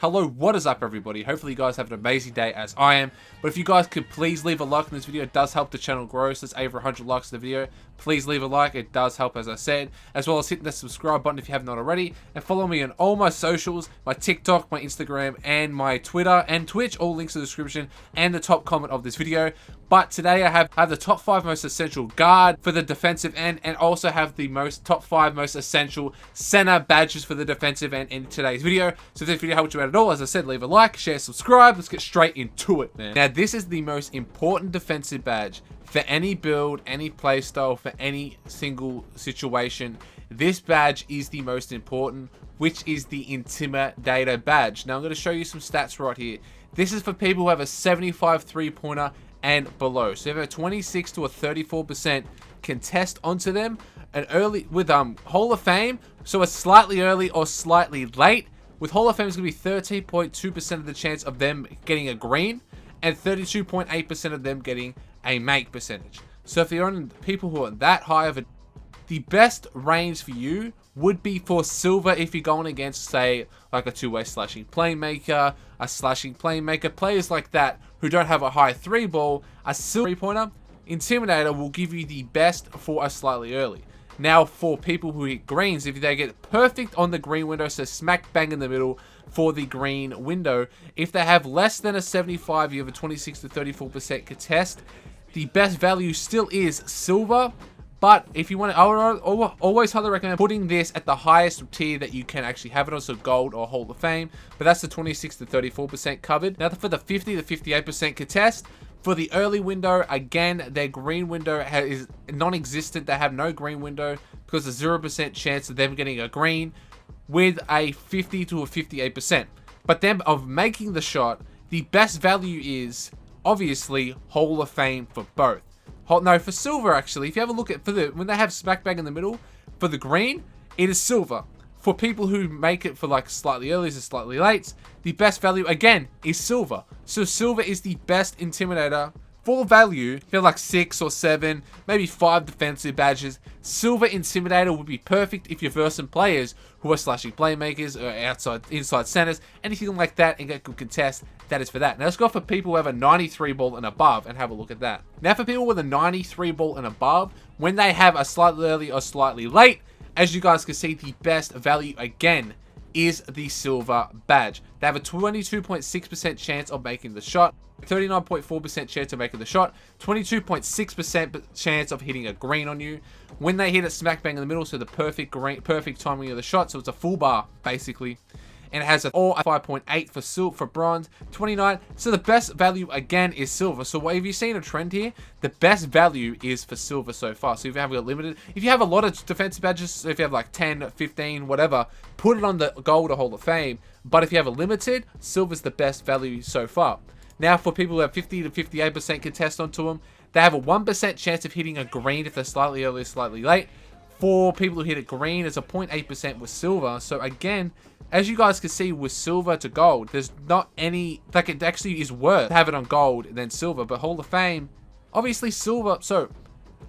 Hello, what is up everybody? Hopefully you guys have an amazing day as I am. But if you guys could please leave a like on this video, it does help the channel grow. So it's over 100 likes in the video. Please leave a like, it does help as I said. As well as hitting the subscribe button if you have not already. And follow me on all my socials, my TikTok, my Instagram, and my Twitter and Twitch. All links in the description and the top comment of this video. But today I have the top 5 most essential guard for the defensive end, and also have the top 5 most essential center badges for the defensive end in today's video. So if this video helped you out at all, as I said, leave a like, share, subscribe. Let's get straight into it, man. Now this is the most important defensive badge for any build, any playstyle, for any single situation. This badge is the most important, which is the Intimidator badge. Now I'm going to show you some stats right here. This is for people who have a 75 3-pointer and below. So if you have a 26 to a 34% contest onto them, and early with Hall of Fame, so it's slightly early or slightly late. With Hall of Fame, it's going to be 13.2% of the chance of them getting a green, and 32.8% of them getting a make percentage. So if you're on people who are that high of a, the best range for you would be for silver if you're going against, say, like a two-way slashing playmaker, a slashing playmaker, players like that who don't have a high 3-ball. A silver 3-pointer Intimidator will give you the best for a slightly early. Now for people who hit greens, if they get perfect on the green window, so smack bang in the middle for the green window, if they have less than a 75, you have a 26 to 34% contest, the best value still is silver. But if you want to, I would always highly recommend putting this at the highest tier that you can actually have it on, so gold or Hall of Fame. But that's the 26 to 34% covered. Now for the 50 to 58% contest, for the early window, again, their green window is non-existent. They have no green window because there's 0% chance of them getting a green, with a 50 to a 58%. But then of making the shot, the best value is obviously Hall of Fame for both. No, for silver actually, if you have a look at, when they have smack bang in the middle, for the green, it is silver. For people who make it for like slightly early or slightly late, the best value again is silver. So silver is the best Intimidator for value. If you have like 6 or 7, maybe 5 defensive badges, silver Intimidator would be perfect if you're versing players who are slashing playmakers or inside centers, anything like that, and get good contest. That is for that. Now let's go for people who have a 93 ball and above and have a look at that. Now for people with a 93 ball and above, when they have a slightly early or slightly late, as you guys can see, the best value again is the silver badge. They have a 22.6% chance of making the shot, 39.4% chance of making the shot, 22.6% chance of hitting a green on you. When they hit it smack bang in the middle, so the perfect timing of the shot, so it's a full bar basically. And it has a 5.8 for bronze, 29. So the best value again is silver. So if you've seen a trend here, the best value is for silver so far. So if you have a limited, if you have a lot of defensive badges, so if you have like 10, 15, whatever, put it on the gold or Hall of Fame. But if you have a limited, silver's the best value so far. Now for people who have 50 to 58% contest onto them, they have a 1% chance of hitting a green if they're slightly early or slightly late. For people who hit it green, it's a 0.8% with silver. So again, as you guys can see, with silver to gold, there's not any, like, it actually is worth to have it on gold than silver. But Hall of Fame, obviously silver. So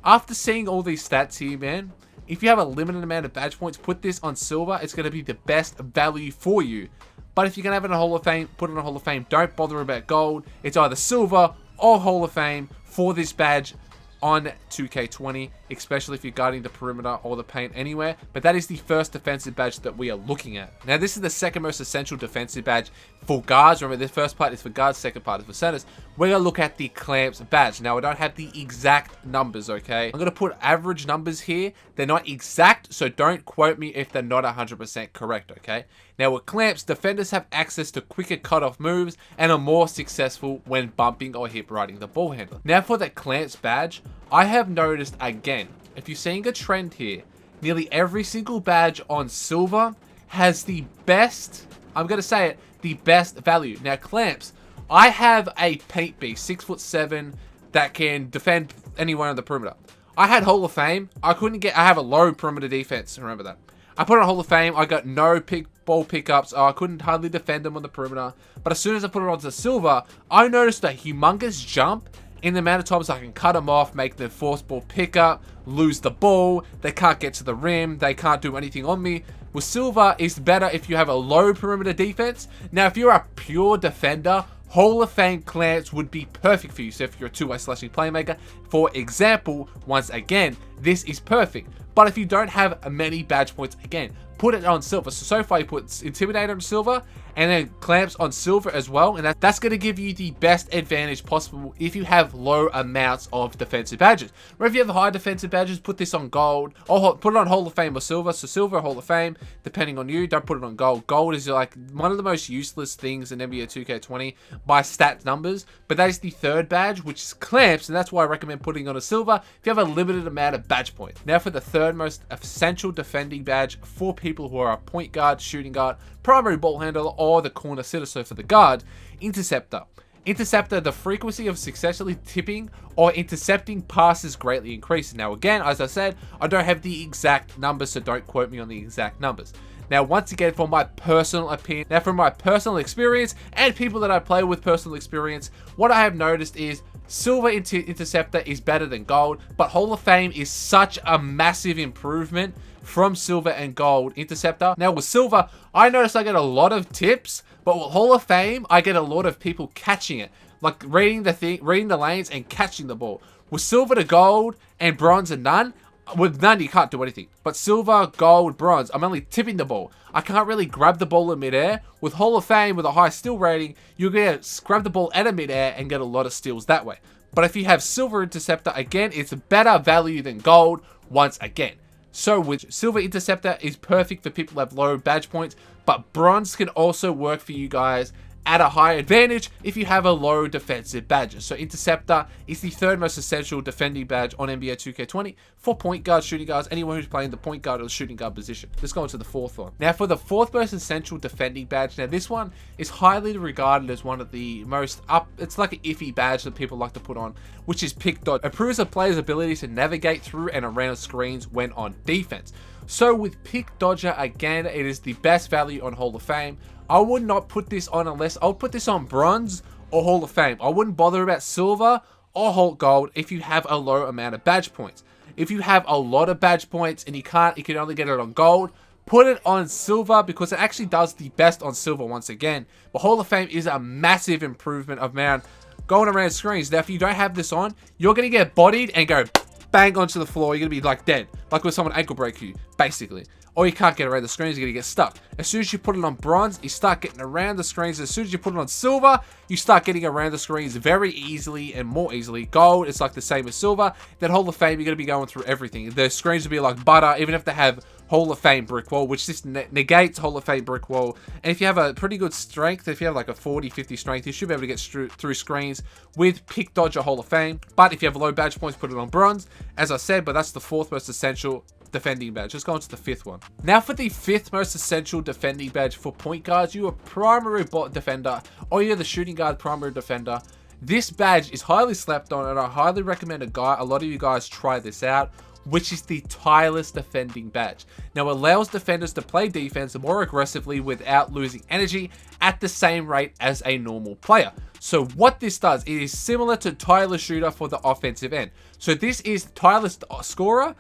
after seeing all these stats here, man, if you have a limited amount of badge points, put this on silver. It's going to be the best value for you. But if you're going to have it on Hall of Fame, put it on Hall of Fame. Don't bother about gold. It's either silver or Hall of Fame for this badge on 2K20, especially if you're guarding the perimeter or the paint anywhere. But that is the first defensive badge that we are looking at. Now this is the second most essential defensive badge for guards. Remember, the first part is for guards, second part is for centers. We're going to look at the clamps badge. Now I don't have the exact numbers, okay? I'm going to put average numbers here. They're not exact, so don't quote me if they're not 100% correct, okay? Now with clamps, defenders have access to quicker cutoff moves and are more successful when bumping or hip riding the ball handler. Now for the clamps badge, I have noticed again, if you're seeing a trend here, nearly every single badge on silver has the best, I'm going to say it, the best value. Now clamps, I have a paint beast, 6'7", that can defend anywhere on the perimeter. I had Hall of Fame, I have a low perimeter defense, remember that. I put it on Hall of Fame, I got no ball pickups, I couldn't hardly defend them on the perimeter. But as soon as I put it onto silver, I noticed a humongous jump in the amount of times I can cut them off, make the force ball pickup, lose the ball, they can't get to the rim, they can't do anything on me. With silver, it's better if you have a low perimeter defense. Now, if you're a pure defender, Hall of Fame clamps would be perfect for you. So if you're a two-way slashing playmaker, for example, once again, this is perfect. But if you don't have many badge points, again, put it on silver. So far you put Intimidate on silver and then clamps on silver as well, and that's going to give you the best advantage possible if you have low amounts of defensive badges. Or if you have high defensive badges, put this on gold, or put it on Hall of Fame or silver. So silver, Hall of Fame, depending on you. Don't put it on gold. Gold is like one of the most useless things in NBA 2K20 by stat numbers, but that is the third badge, which is clamps, and that's why I recommend putting on a silver if you have a limited amount of badge points. Now for the third most essential defending badge for people who are a point guard, shooting guard, primary ball handler, or the corner sitter. So for the guard, interceptor. Interceptor, the frequency of successfully tipping or intercepting passes greatly increases. Now again, as I said, I don't have the exact numbers, so don't quote me on the exact numbers. Now once again, from my personal opinion, from my personal experience and people that I play with personal experience, what I have noticed is silver interceptor is better than gold, but Hall of Fame is such a massive improvement from silver and gold interceptor. Now with silver, I noticed I get a lot of tips, but with Hall of Fame, I get a lot of people catching it, like reading the lanes and catching the ball. With silver to gold and bronze and none, with none you can't do anything. But silver, gold, bronze, I'm only tipping the ball. I can't really grab the ball in midair. With Hall of Fame, with a high steal rating, you're going to grab the ball out of midair and get a lot of steals that way. But if you have silver interceptor, again, it's a better value than gold once again. So with silver interceptor is perfect for people who have low badge points, but bronze can also work for you guys at a high advantage if you have a low defensive badges. So interceptor is the third most essential defending badge on NBA 2K20 for point guards, shooting guards, anyone who's playing the point guard or the shooting guard position. Let's go on to the fourth one. Now for the fourth most essential defending badge, now this one is highly regarded as one of the most it's like an iffy badge that people like to put on, which is pick dodge. It improves a player's ability to navigate through and around screens when on defense. So with pick dodger, again, it is the best value on Hall of Fame. I would not put this on unless I'll put this on bronze or Hall of Fame. I wouldn't bother about silver or Hall gold if you have a low amount of badge points. If you have a lot of badge points and you can only get it on gold, put it on silver because it actually does the best on silver once again. But Hall of Fame is a massive improvement of man going around screens. Now if you don't have this on, you're going to get bodied and go bang onto the floor. You're going to be like dead, like when someone ankle break you, basically. Or you can't get around the screens, you're going to get stuck. As soon as you put it on bronze, you start getting around the screens. As soon as you put it on silver, you start getting around the screens very easily and more easily. Gold, it's like the same as silver. Then Hall of Fame, you're going to be going through everything. The screens will be like butter, even if they have Hall of Fame brick wall, which just negates Hall of Fame brick wall. And if you have a pretty good strength, if you have like a 40-50 strength, you should be able to get through screens with pick dodge or Hall of Fame. But if you have low badge points, put it on bronze, as I said. But that's the fourth most essential defending badge. Let's go on to the fifth one. Now for the fifth most essential defending badge for point guards, you're a primary bot defender or you're the shooting guard primary defender. This badge is highly slept on and I highly recommend a lot of you guys try this out, which is the Tireless Defending badge. Now it allows defenders to play defense more aggressively without losing energy at the same rate as a normal player. So what this does, it is similar to Tireless Shooter for the offensive end. So this is Tireless Scorer.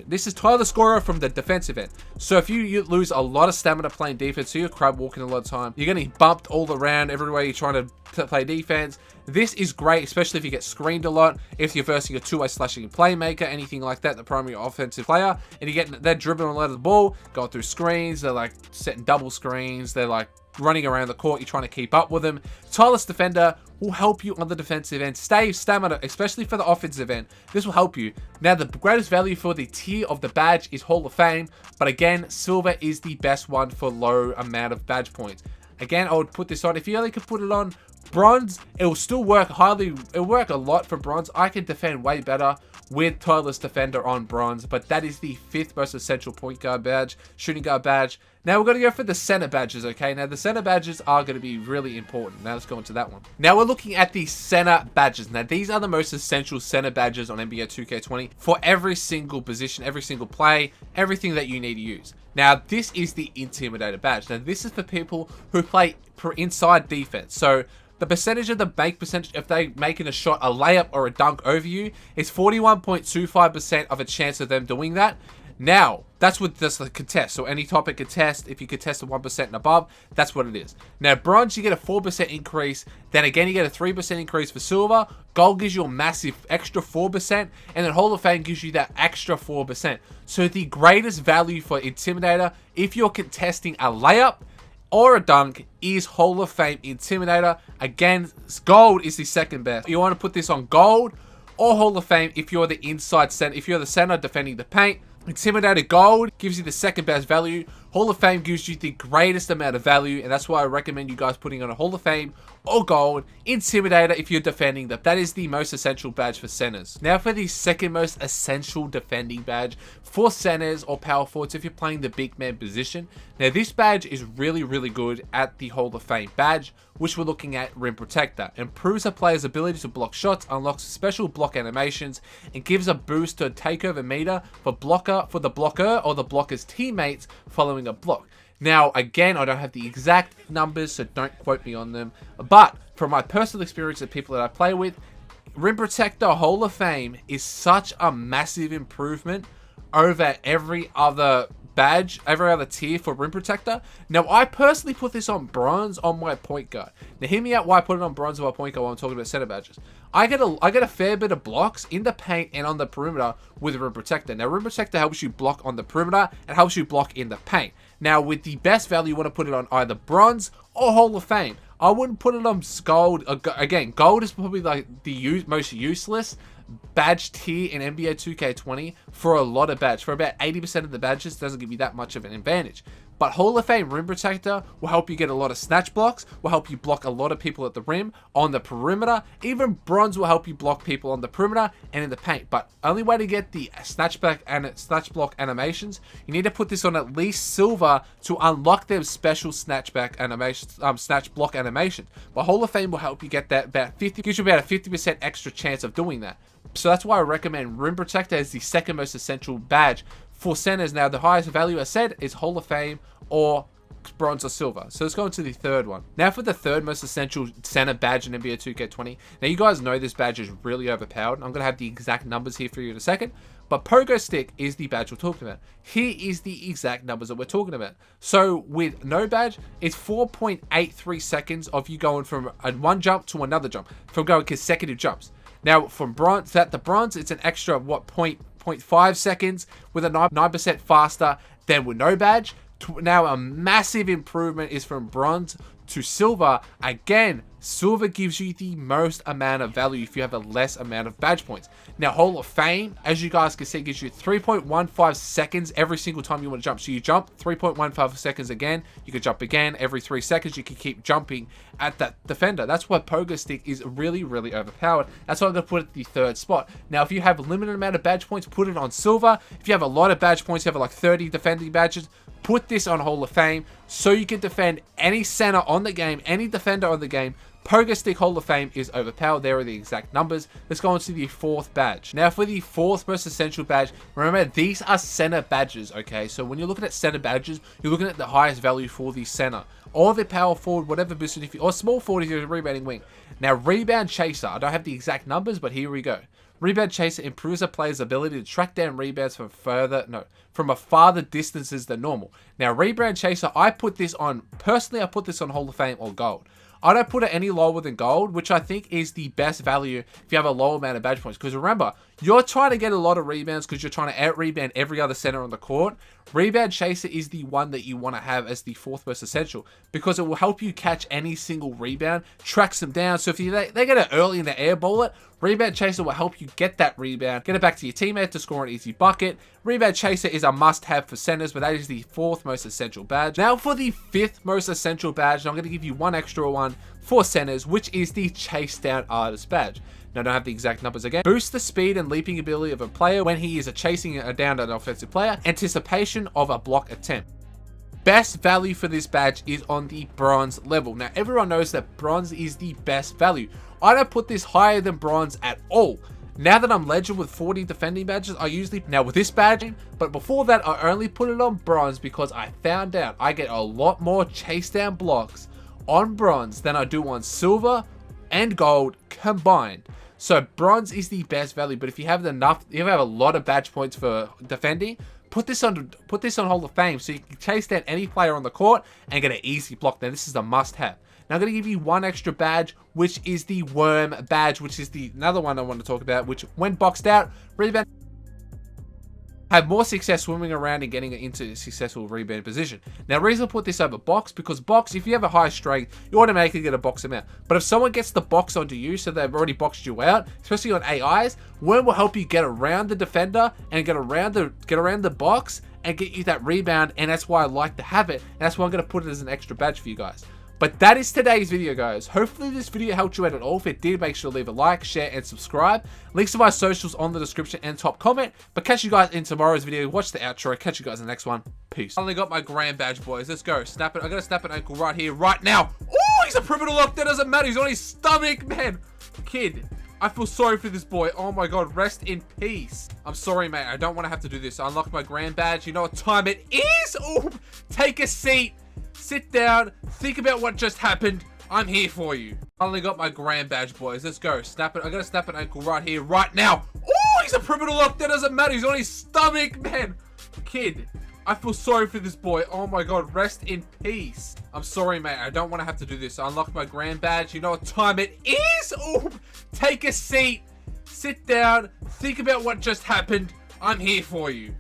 This is Tireless Scorer from the defensive end. So if you lose a lot of stamina playing defense, so you're crab walking a lot of time, you're getting bumped all around everywhere you're trying to play defense. This is great, especially if you get screened a lot, if you're versing a two-way slashing playmaker, anything like that, the primary offensive player, and they're dribbling a lot of the ball, going through screens, they're like setting double screens, they're like running around the court, you're trying to keep up with them. Tireless Defender will help you on the defensive end, save stamina, especially for the offensive end. This will help you. Now, the greatest value for the tier of the badge is Hall of Fame, but again, silver is the best one for low amount of badge points. Again, I would put this on. If you only could put it on bronze, it will still work it'll work a lot for bronze. I can defend way better with Tireless Defender on bronze, but that is the fifth most essential point guard badge, shooting guard badge. Now we're going to go for the center badges, okay? Now the center badges are going to be really important. Now let's go into that one. Now we're looking at the center badges. Now these are the most essential center badges on NBA 2K20 for every single position, every single play, everything that you need to use. Now this is the Intimidator badge. Now this is for people who play inside defense. So the percentage of the make percentage, if they making a shot, a layup or a dunk over you, is 41.25% of a chance of them doing that. Now, that's with just the contest. So any type of contest, if you contest at 1% and above, that's what it is. Now, bronze, you get a 4% increase. Then again, you get a 3% increase for silver. Gold gives you a massive extra 4%. And then Hall of Fame gives you that extra 4%. So the greatest value for Intimidator, if you're contesting a layup or a dunk, is Hall of Fame Intimidator. Again, gold is the second best. You want to put this on gold or Hall of Fame if you're the inside center. If you're the center defending the paint, Intimidator Gold gives you the second best value. Hall of Fame gives you the greatest amount of value, and that's why I recommend you guys putting on a Hall of Fame or Gold. Intimidator if you're defending that is the most essential badge for centers. Now for the second most essential defending badge for centers or power forwards if you're playing the big man position. Now this badge is really good at the Hall of Fame badge, which we're looking at Rim Protector. Improves a player's ability to block shots, unlocks special block animations, and gives a boost to a takeover meter for the blocker or the blocker's teammates following a block. Now, again, I don't have the exact numbers, so don't quote me on them. But from my personal experience of people that I play with, Rim Protector Hall of Fame is such a massive improvement over every other badge, every other tier for Rim Protector. Now, I personally put this on bronze on my point guard. Now, hear me out why I put it on bronze on my point guard while I'm talking about center badges. I get a fair bit of blocks in the paint and on the perimeter with Rim Protector. Now, Rim Protector helps you block on the perimeter and helps you block in the paint. Now, with the best value, you want to put it on either bronze or Hall of Fame. I wouldn't put it on gold. Again, gold is probably like the most useless badge tier in NBA 2K20 for a lot of badges. For about 80% of the badges, doesn't give you that much of an advantage. But Hall of Fame Rim Protector will help you get a lot of snatch blocks, will help you block a lot of people at the rim, on the perimeter. Even bronze will help you block people on the perimeter and in the paint. But only way to get the snatch block animations, you need to put this on at least silver to unlock them special snatch block animations. But Hall of Fame will help you get that gives you about a 50% extra chance of doing that. So that's why I recommend Rim Protector as the second most essential badge for centers. Now, the highest value I said is Hall of Fame or bronze or silver. So let's go into the third one. Now for the third most essential center badge in NBA 2K20. Now you guys know this badge is really overpowered. I'm going to have the exact numbers here for you in a second. But Pogo Stick is the badge we're talking about. Here is the exact numbers that we're talking about. So with no badge, it's 4.83 seconds of you going from one jump to another jump, from going consecutive jumps. Now from bronze, it's an extra 0.5 seconds with a 9% faster than with no badge. Now a massive improvement is from bronze to silver. Again, silver gives you the most amount of value if you have a less amount of badge points. Now Hall of Fame, as you guys can see, gives you 3.15 seconds every single time you want to jump. So you jump 3.15 seconds again, you can jump again every 3 seconds. You can keep jumping at that defender. That's why Pogo Stick is really overpowered. That's why I'm going to put it at the third spot. Now if you have a limited amount of badge points, put it on silver. If you have a lot of badge points, you have like 30 defending badges, put this on Hall of Fame so you can defend any center on the game, any defender on the game. Pogo Stick Hall of Fame is overpowered. There are the exact numbers. Let's go on to the fourth badge. Now for the fourth most essential badge, remember these are center badges, okay? So when you're looking at center badges, you're looking at the highest value for the center, or the power forward, whatever position, or small forward if you're a rebounding wing. Now Rebound Chaser, I don't have the exact numbers, but here we go. Rebound Chaser improves a player's ability to track down rebounds from a farther distances than normal. Now Rebound Chaser, I put this on Hall of Fame or Gold. I don't put it any lower than gold, which I think is the best value if you have a low amount of badge points. Because remember, you're trying to get a lot of rebounds because you're trying to out-rebound every other center on the court. Rebound Chaser is the one that you want to have as the fourth most essential because it will help you catch any single rebound, tracks them down. So if they get it early in the air ball it, Rebound Chaser will help you get that rebound, get it back to your teammate to score an easy bucket. Rebound Chaser is a must-have for centers, but that is the fourth most essential badge. Now for the fifth most essential badge, I'm going to give you one extra one for centers, which is the Chase Down Artist badge. Now, I don't have the exact numbers again. Boost the speed and leaping ability of a player when he is chasing down an offensive player. Anticipation of a block attempt. Best value for this badge is on the bronze level. Now, everyone knows that bronze is the best value. I don't put this higher than bronze at all. Now that I'm legend with 40 defending badges, now with this badge, but before that, I only put it on bronze because I found out I get a lot more chase down blocks on bronze than I do on silver and gold combined. So bronze is the best value, but if you have a lot of badge points for defending, put this on Hall of Fame so you can chase down any player on the court and get an easy block. Now this is a must-have. Now I'm going to give you one extra badge, which is the worm badge, which is another one I want to talk about, which when boxed out, rebound have more success swimming around and getting into a successful rebound position. Now, the reason I put this over box, because box, if you have a high strength, you automatically get to box them out. But if someone gets the box onto you, so they've already boxed you out, especially on AIs, worm will help you get around the defender and get around the box and get you that rebound, and that's why I like to have it, and that's why I'm going to put it as an extra badge for you guys. But that is today's video, guys. Hopefully this video helped you out at all. If it did, make sure to leave a like, share, and subscribe. Links to my socials on the description and top comment. But catch you guys in tomorrow's video. Watch the outro. Catch you guys in the next one. Peace. Finally got my grand badge, boys. Let's go. Snap it. I gotta snap an ankle right here, right now. Oh, he's a perimeter lock. That doesn't matter. He's on his stomach, man. Kid, I feel sorry for this boy. Oh my god, rest in peace. I'm sorry, mate. I don't want to have to do this. I unlocked my grand badge. You know what time it is? Oh, take a seat. Sit down, think about what just happened. I'm here for you. Finally got my grand badge, boys. Let's go. Snap it. I gotta snap an ankle right here, right now. Oh, he's a perimeter lock. That doesn't matter. He's on his stomach, man. Kid, I feel sorry for this boy. Oh my god, rest in peace. I'm sorry, mate. I don't want to have to do this. I unlocked my grand badge. You know what time it is? Oh, take a seat. Sit down, think about what just happened. I'm here for you.